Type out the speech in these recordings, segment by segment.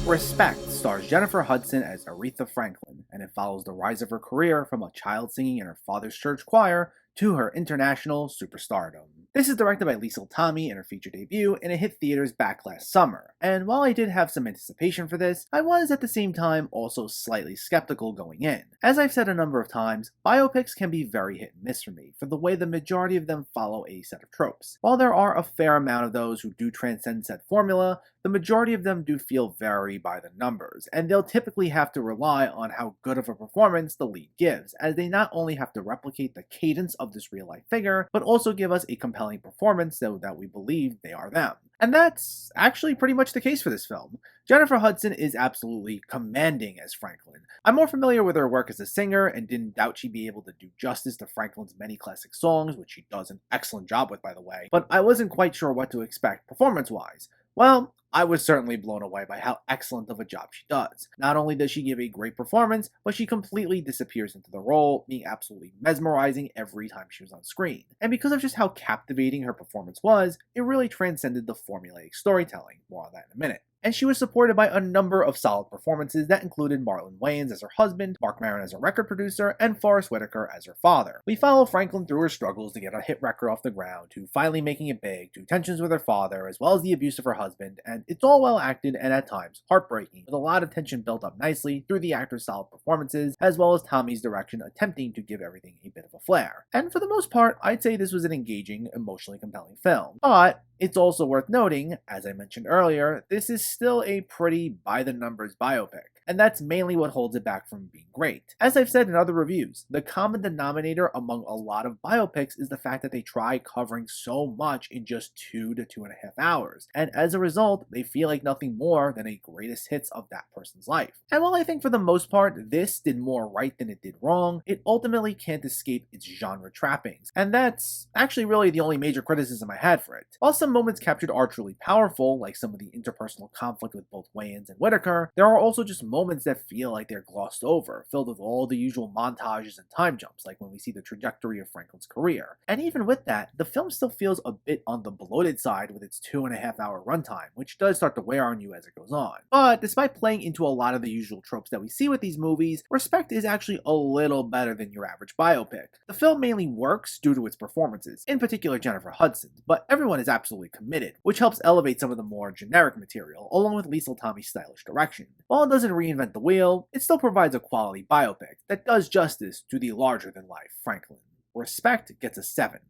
Respect stars Jennifer Hudson as Aretha Franklin, and it follows the rise of her career from a child singing in her father's church choir to her international superstardom. This is directed by Liesl Tommy in her feature debut, and it hit theaters back last summer. And while I did have some anticipation for this, I was at the same time also slightly skeptical going in. As I've said a number of times, biopics can be very hit and miss for me, for the way the majority of them follow a set of tropes. While there are a fair amount of those who do transcend said formula, the majority of them do feel very by the numbers, and they'll typically have to rely on how good of a performance the lead gives, as they not only have to replicate the cadence of this real-life figure, but also give us a compelling performance so that we believe they are them. And that's actually pretty much the case for this film. Jennifer Hudson is absolutely commanding as Franklin. I'm more familiar with her work as a singer and didn't doubt she'd be able to do justice to Franklin's many classic songs, which she does an excellent job with, by the way, but I wasn't quite sure what to expect performance-wise. Well, I was certainly blown away by how excellent of a job she does. Not only does she give a great performance, but she completely disappears into the role, being absolutely mesmerizing every time she was on screen. And because of just how captivating her performance was, it really transcended the formulaic storytelling. More on that in a minute. And she was supported by a number of solid performances that included Marlon Wayans as her husband, Marc Maron as a record producer, and Forest Whitaker as her father. We follow Franklin through her struggles to get a hit record off the ground, to finally making it big, to tensions with her father, as well as the abuse of her husband, and it's all well acted and at times heartbreaking, with a lot of tension built up nicely through the actors' solid performances, as well as Tommy's direction attempting to give everything a bit of a flair. And for the most part, I'd say this was an engaging, emotionally compelling film. But it's also worth noting, as I mentioned earlier, this is still a pretty by-the-numbers biopic, and that's mainly what holds it back from being great. As I've said in other reviews, the common denominator among a lot of biopics is the fact that they try covering so much in just 2 to 2.5 hours, and as a result, they feel like nothing more than a greatest hits of that person's life. And while I think for the most part this did more right than it did wrong, it ultimately can't escape its genre trappings, and that's actually really the only major criticism I had for it. While some moments captured are truly powerful, like some of the interpersonal conflict with both Wayans and Whitaker, there are also just moments that feel like they're glossed over, filled with all the usual montages and time jumps, like when we see the trajectory of Franklin's career. And even with that, the film still feels a bit on the bloated side with its 2.5 hour runtime, which does start to wear on you as it goes on. But despite playing into a lot of the usual tropes that we see with these movies, Respect is actually a little better than your average biopic. The film mainly works due to its performances, in particular Jennifer Hudson, but everyone is absolutely committed, which helps elevate some of the more generic material, along with Liesl Tommy's stylish direction. While it doesn't reinvent the wheel, it still provides a quality biopic that does justice to the larger-than-life Franklin. Respect gets a 7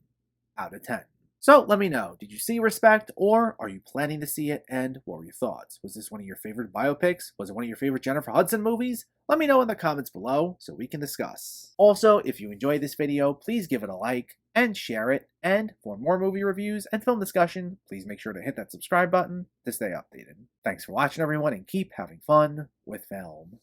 out of 10. So let me know, did you see Respect, or are you planning to see it, and what were your thoughts? Was this one of your favorite biopics? Was it one of your favorite Jennifer Hudson movies? Let me know in the comments below so we can discuss. Also, if you enjoyed this video, please give it a like and share it, and for more movie reviews and film discussion, please make sure to hit that subscribe button to stay updated. Thanks for watching everyone, and keep having fun with film.